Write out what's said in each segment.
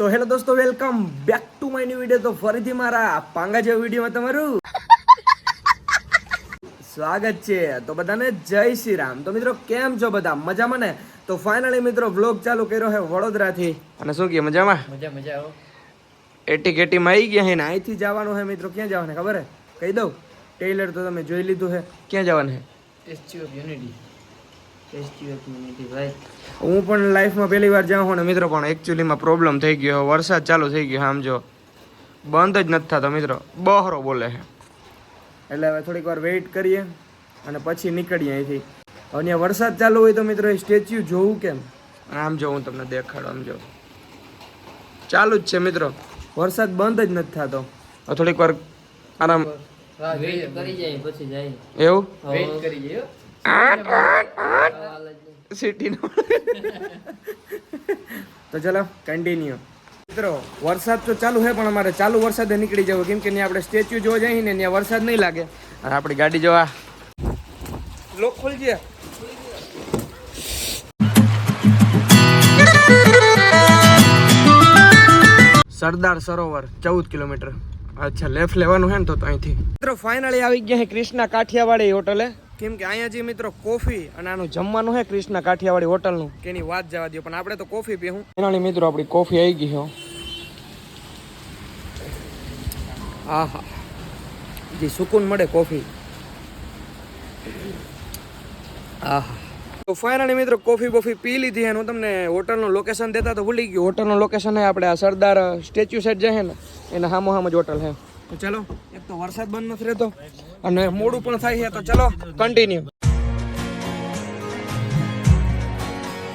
So hello દોસ્તો, welcome back to my new video. તો ફરીથી મારા પાંગા જેવા વિડીયોમાં તમારું સ્વાગત છે. તો બધાને જય શ્રી રામ. તો મિત્રો કેમ છો બધા? મજામાં ને? તો ફાઇનલી મિત્રો વ્લોગ ચાલુ કર્યો છે વડોદરાથી. અને શું કે મજામાં? મજા આવો. એટી કેટીમાં આવી ગયા છે ને અહીંથી જવાનું છે મિત્રો. ક્યાં જવાનું ખબર હે? કહી દઉં. ટેલર તો તમે જોઈ લીધું છે. ક્યાં જવાનું છે? Statue of unity. Statue of unity ભાઈ. હું પણ લાઈફમાં પહેલી વાર જાઉં છું ને મિત્રો, પણ એકચ્યુઅલીમાં પ્રોબ્લેમ થઈ ગયો. વરસાદ ચાલુ થઈ ગયો. આમ જો બંધ જ નથી થતો મિત્રો, બહરો બોલે છે. એટલે હવે થોડીક વાર વેઇટ કરીએ અને પછી નીકળીએ અહીંથી. હવે અહીંયા વરસાદ ચાલુ હોય તો મિત્રો એ સ્ટેચ્યુ જોવું કેમ? આમ જો હું તમને દેખાડું. આમ જો ચાલુ જ છે મિત્રો, વરસાદ બંધ જ નથી થતો. હવે થોડીક વાર આરામ વેઇટ કરી જાય પછી જાય. એવું વેઇટ કરી જાય. સિટી તો ચલો કન્ટિન્યુ. મિત્રો વરસાદ તો ચાલુ છે, પણ અમારે ચાલુ વરસાદે નીકળી જવું, કેમ કે ત્યાં આપણે સ્ટેચ્યુ જોવા જઈએ ને ત્યાં વરસાદ નહીં લાગે. અને આપણી ગાડી જોવા લોક ખોલજે. સરદાર સરોવર 14 કિલોમીટર. અચ્છા, લેફ્ટ લેવાનું છે ને તો અહીંથી. મિત્રો ફાઇનલી આવી ગયા છે કૃષ્ણા કાઠિયાવાડી હોટલે. કેમ કે અહીંયા જે મિત્રો કોફી અને આનું જમવાનું છે કૃષ્ણા કાઠિયાવાડી હોટલનું, કે એની વાત જવા દો. પણ આપણે તો કોફી પીવું. ફાઇનલી મિત્રો આપણી કોફી આવી ગઈ છે. આહા, જે સુકૂન મળે કોફી. આહા. તો ફાઇનલી મિત્રો કોફી બોફી પી લીધી છે. હું તમને હોટલનું લોકેશન દેતા તો ભૂલી ગયો. હોટલનું લોકેશન છે આપણે આ સરદાર સ્ટેચ્યુ સાઈડ જાય છે ને એના સામો સામ જ હોટલ છે. તો ચલો, એક તો વરસાદ બંધ નથી રહેતો અને મોડું પણ થાય છે. તો ચલો કન્ટિન્યુ.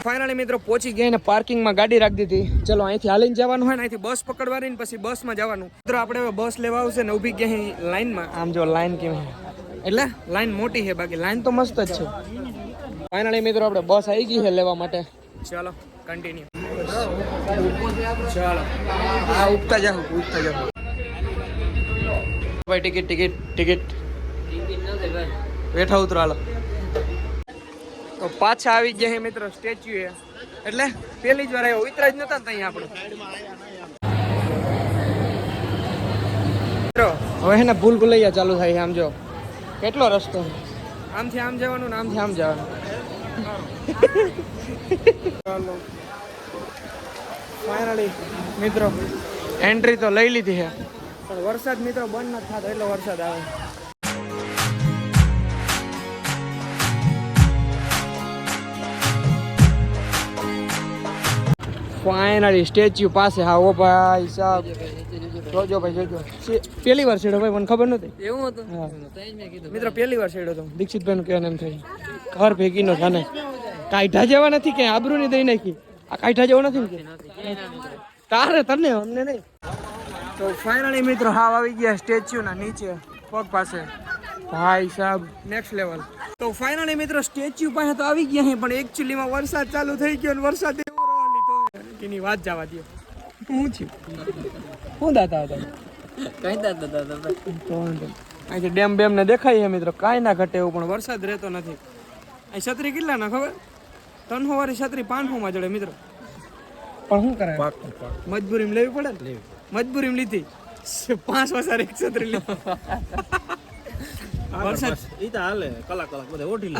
ફાઇનલી મિત્રો પહોંચી ગયા ને પાર્કિંગમાં ગાડી રાખી દીધી. ચલો અહીંથી હાલીને જવાનું હોય ને અહીંથી બસ પકડવાની ને પછી બસમાં જવાનું. મિત્રો આપણે હવે બસ લેવા આવશે ને ઊભી ગયા લાઈનમાં. આમ જો લાઈન કેમ છે, એટલે લાઈન મોટી છે, બાકી લાઈન તો મસ્ત જ છે. ફાઇનલી મિત્રો આપણે બસ આવી ગઈ છે લેવા માટે. ચાલો કન્ટિન્યુ. ચાલો હા, ઉગતા જાવ. ભાઈ ટિકિટ બેઠા ઉતરો. હાલો તો પાછા આવી ગયા છે મિત્રો સ્ટેચ્યુ એ. એટલે પહેલી જ વાર આવ્યો, ઉતરા જ નતા ને અહીંયા આપણે. મિત્રો હવે હે ને ભૂલ ભૂલૈયા ચાલુ થાય છે. આમ જો કેટલો રસ્તો, આમથી આમ જવાનું ને આમથી આમ જવાનું. ચાલો ફાઇનલી મિત્રો એન્ટ્રી તો લઈ લીધી છે, પણ વરસાદ મિત્રો બંધ નથી થતો, એટલો વરસાદ આવે. ફાઇનલી સ્ટેચ્યુ પાસે. હા ઓ ભાઈ સાહેબ, જોજો ભાઈ જોજો. પહેલી વાર છેડો ભાઈ, મને ખબર નથી. એવું હતું? હા મિત્રો પહેલી વાર છેડો તો દીક્ષિતભાઈ નું કહેવાનું એમ થાય. ઘર ભેગી નો જાને કાઢા જેવા નથી, કે આબરૂ ની દઈ નાખી. આ કાઢા જેવો નથી ને તારે તને અમને નહીં. તો ફાઇનલી મિત્રો હાવ આવી ગયા સ્ટેચ્યુ ના નીચે પગ પાસે. ભાઈ સાહેબ નેક્સ્ટ લેવલ. તો ફાઇનલી મિત્રો સ્ટેચ્યુ પાસે તો આવી ગયા છે, પણ એકચ્યુઅલીમાં વરસાદ ચાલુ થઈ ગયો. વરસાદ એવો રહો લીધો એની વાત જવા દો. શું થયું? શું દાતા હતા? કઈ દાદા અહીંથી ડેમ બેમ ને દેખાય છે મિત્રો, કાંઈ ના ઘટે એવું, પણ વરસાદ રહેતો નથી. અહીં છત્રી કેટલા ના ખબર? 300 વાળી છત્રી 500 માં જડે મિત્રો. પણ શું કરે, મજબૂરીમાં લેવી પડે ને. મજબૂરીમાં લીધી 5 વર્ષ એક છત્રી લીધી. વરસાદ ઈ તો હાલે, કલાક બધા ઓઢી લે.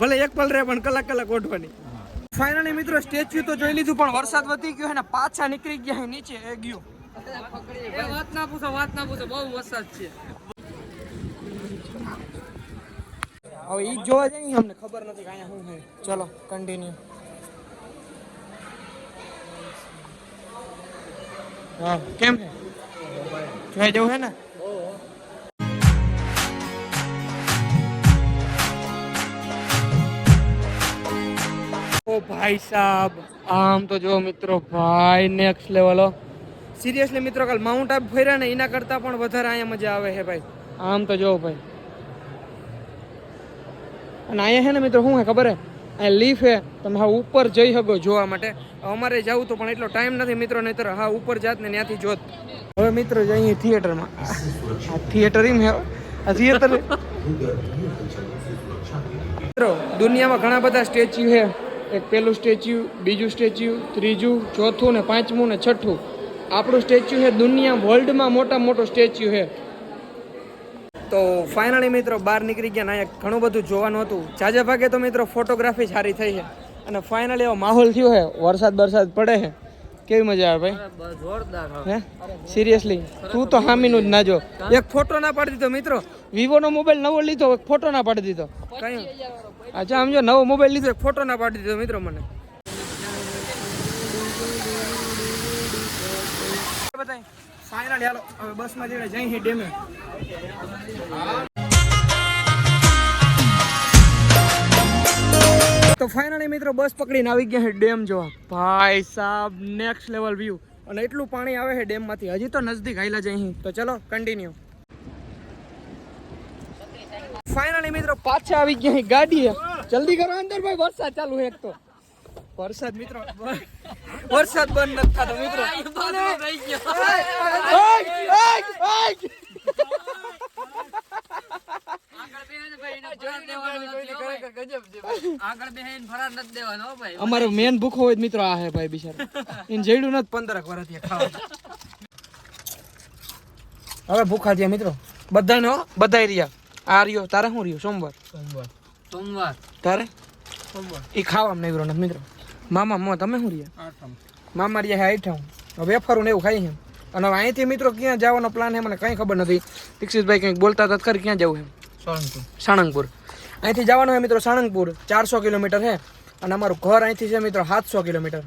ભલે એક પલ રહે પણ કલાક ઓઢવાની. ફાઇનલી મિત્રો સ્ટેચ્યુ તો જોઈ લીધું, પણ વરસાદ વધી ગયો છે ને પાછા નીકળી ગયા છે નીચે. એ ગયો વાત ના પૂછો, બહુ વરસાદ છે. હવે ઈ જોવા જઈએ, અમને ખબર નથી કે અહીંયા શું છે. ચલો કન્ટિન્યુ. હા કેમ છે? જોઈ જવું છે ને. ઓ ભાઈ સાહેબ, આમ તો જો મિત્રો ભાઈ નેક્સ્ટ લેવલ. સિરિયસલી મિત્રો કાલ માઉન્ટ આબુ ફર્યા ને એના કરતા પણ વધારે અહીંયા મજા આવે છે ભાઈ. આમ તો જો ભાઈ. અને અહીંયા છે ને મિત્રો શું છે ખબર હે, અહીંયા લીફ હે, તમે હા ઉપર જઈ શકો જોવા માટે. અમારે જવું તો પણ એટલો ટાઈમ નથી મિત્રો, નહીતર હા ઉપર જાત ને ત્યાંથી જોત. હવે મિત્રો જઈએ થિયેટરમાં. આ થિયેટર એમ હે, આ થિયેટર મિત્રો દુનિયામાં ઘણા બધા સ્ટેચ્યુ છે, એક પહેલું સ્ટેચ્યુ, બીજું સ્ટેચ્યુ, ત્રીજું, ચોથું ને પાંચમું ને છઠ્ઠું. આપણું સ્ટેચ્યુ છે દુનિયા વર્લ્ડમાં મોટો સ્ટેચ્યુ છે. તો ફાઇનલી મિત્રો બહાર નીકળી ગયા ને અહીંયા ઘણું બધું જોવાનું હતું. જાજા ભાગે તો મિત્રો ફોટોગ્રાફી સારી થઈ છે અને ફાઇનલી એવો માહોલ થયો છે. વરસાદ પડે છે. કેવી મજા આવે ભાઈ? જોરદાર. હે સિરિયસલી તું તો હામીનું જ ના જો. એક ફોટો ના પાડી દીધો મિત્રો. વિવોનો મોબાઈલ નવો લીધો, એક ફોટો ના પાડી દીધો. કઈ અચ્છા સમજો, નવો મોબાઈલ લીધો, એક ફોટો ના પાડી દીધો મિત્રો મને. બતાય ફાઇનલી હાલો હવે બસમાં જઈને જઈ ડેમે. તો ફાઇનલી મિત્રો બસ પકડીને આવી ગયા છે ડેમ જોવા. ભાઈ સાહેબ નેક્સ્ટ લેવલ વ્યૂ અને એટલું પાણી આવે છે ડેમમાંથી. હજી તો નજદીક આયલા જ અહીં. તો ચલો કન્ટિન્યુ. ફાઇનલી મિત્રો પાછા આવી ગયા છે ગાડી. જલ્દી કરો અંદર ભાઈ, વરસાદ ચાલુ છે. એક તો વરસાદ મિત્રો વરસાદ બંધ નથી થતો મિત્રો. અમારો મેન ભૂખો હોય મિત્રો આ હે ભાઈ બિચારો. એને જેડું નથી 15 વર્ષથી ખાવા. હવે ભૂખા થયા મિત્રો બધાને. બધાય રહ્યા. આ રહ્યો તારે શું રહ્યું? સોમવાર તારે એ ખાવા નહીં રહ્યો મિત્રો. મામા તમે શું રહ્યા? મામા રહ્યા આઠમ. વેફરું ને એવું ખાઈ છે. અને હવે અહીંથી મિત્રો ક્યાં જવાનો પ્લાન છે મને કંઈ ખબર નથી. દીક્ષિતભાઈ કંઈક બોલતા હતા ખરી, ક્યાં જવું છે? સાણંગપુર. અહીંથી જવાનું છે મિત્રો સાણંગપુર. 400 કિલોમીટર છે અને અમારું ઘર અહીંથી છે મિત્રો 700 કિલોમીટર.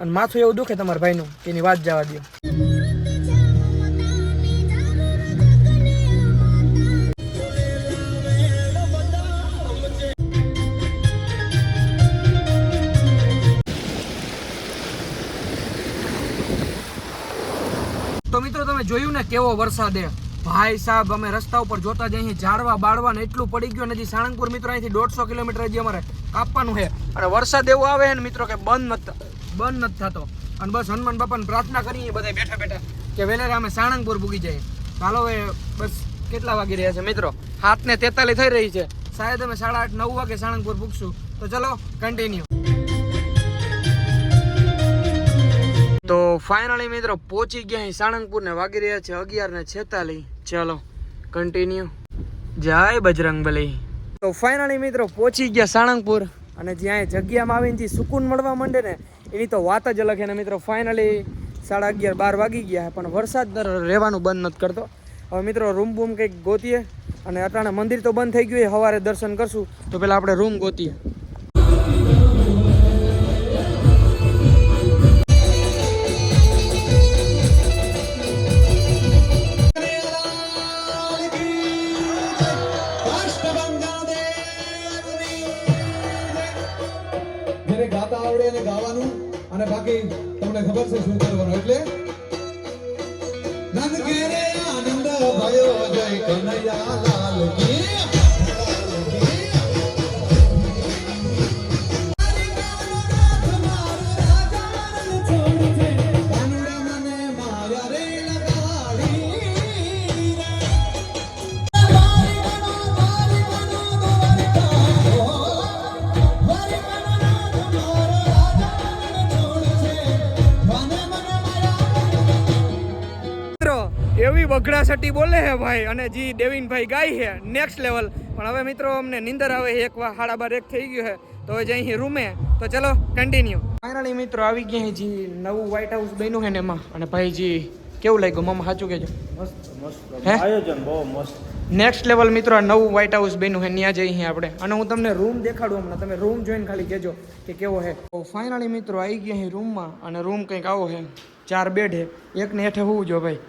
અને માથું એવું દુખે તમારા ભાઈનું કે એની વાત જવા દો. તો મિત્રો તમે જોયું ને કેવો વરસાદ છે ભાઈ સાહેબ. અમે રસ્તા ઉપર જોતા જ અહીં ઝાડવા બાળવા ને એટલું પડી ગયું. હજી સાણંગપુર મિત્રો અહીંથી 150 કિલોમીટર હજી અમારે કાપવાનું છે. અને વરસાદ એવો આવે છે ને મિત્રો કે બંધ નથી થતો. અને બસ હનુમાન બાપાને પ્રાર્થના કરીએ બધા બેઠા બેઠા કે વહેલા અમે સાણંગપુર પૂગી જાય. ચાલો હવે બસ કેટલા વાગી રહ્યા છે મિત્રો? 7:43 થઈ રહી છે. શાયદ અમે 8:30-9 વાગે સાણંગપુર પૂગશું. તો ચલો કન્ટિન્યુ. તો ફાઇનલી મિત્રો પહોંચી ગયા સાણંગપુર ને વાગી રહ્યા છે 11:46. ચલો કન્ટિન્યુ. જય બજરંગબલી. તો ફાઇનલી મિત્રો પહોંચી ગયા સાણંગપુર અને જ્યાં જગ્યામાં આવીને સુકૂન મળવા માંડે ને એની તો વાત જ અલગ છે ને મિત્રો. ફાઇનલી 11:30-12 વાગી ગયા પણ વરસાદ રહેવાનું બંધ નથી કરતો. હવે મિત્રો રૂમ બૂમ કંઈક ગોતીએ અને અટાણે મંદિર તો બંધ થઈ ગયું. સવારે દર્શન કરશું તો પેલા આપણે રૂમ ગોતીએ. ગાતા આવડે અને ગાવાનું અને બાકી તમને ખબર છે શું કરવાનું. એટલે નંદ ઘેરે આનંદ ભયો જય કનૈયા લાલ કી. એવી બગડાસટી બોલે છે ભાઈ અને જી દેવીનભાઈ ગાય છે નેક્સ્ટ લેવલ. પણ હવે મિત્રો અમને નીંદર આવે. 1:30-1 થઈ ગયું છે તો હવે જઈ રૂમે. તો ચલો કન્ટિન્યુ. ફાઇનલી મિત્રો આવી ગયા જી નવું વ્હાઇટ હાઉસ બન્યું છે ને એમાં. અને ભાઈ જી કેવું લાગ્યું મામા? સાચું કહેજો. મસ્ત આયોજન બહુ મસ્ત. નેક્સ્ટ લેવલ મિત્રો આ નવું વ્હાઇટ હાઉસ બન્યું છે. ત્યાં જઈએ આપણે અને હું તમને રૂમ દેખાડું હમણાં. તમે રૂમ જોઈને ખાલી કહેજો કે કેવો છે. તો ફાઇનલી મિત્રો આવી ગયા છે રૂમમાં અને રૂમ કંઈક આવો છે. 4 બેડ છે. એકને હેઠે હોવું જો ભાઈ.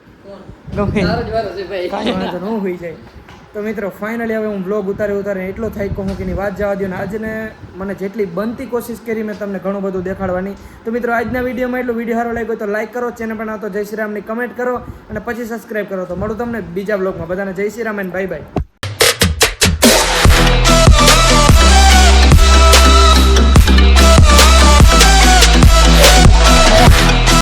તો મિત્રો ફાઇનલી હવે હું બ્લોગ ઉતારે એટલો થાય કહું કે વાત જવા દો ને. આજને મને જેટલી બનતી કોશિશ કરી મેં તમને ઘણું બધું દેખાડવાની. તો મિત્રો આજના વિડીયોમાં એટલો વિડીયો સારો લાગ્યો તો લાઈક કરો, ચેનલ પર આવતો જય શ્રી રામની કમેન્ટ કરો અને પછી સબસ્ક્રાઈબ કરો. તો મળું તમને બીજા બ્લોગમાં. બધાને જય Shri Ram and bye bye.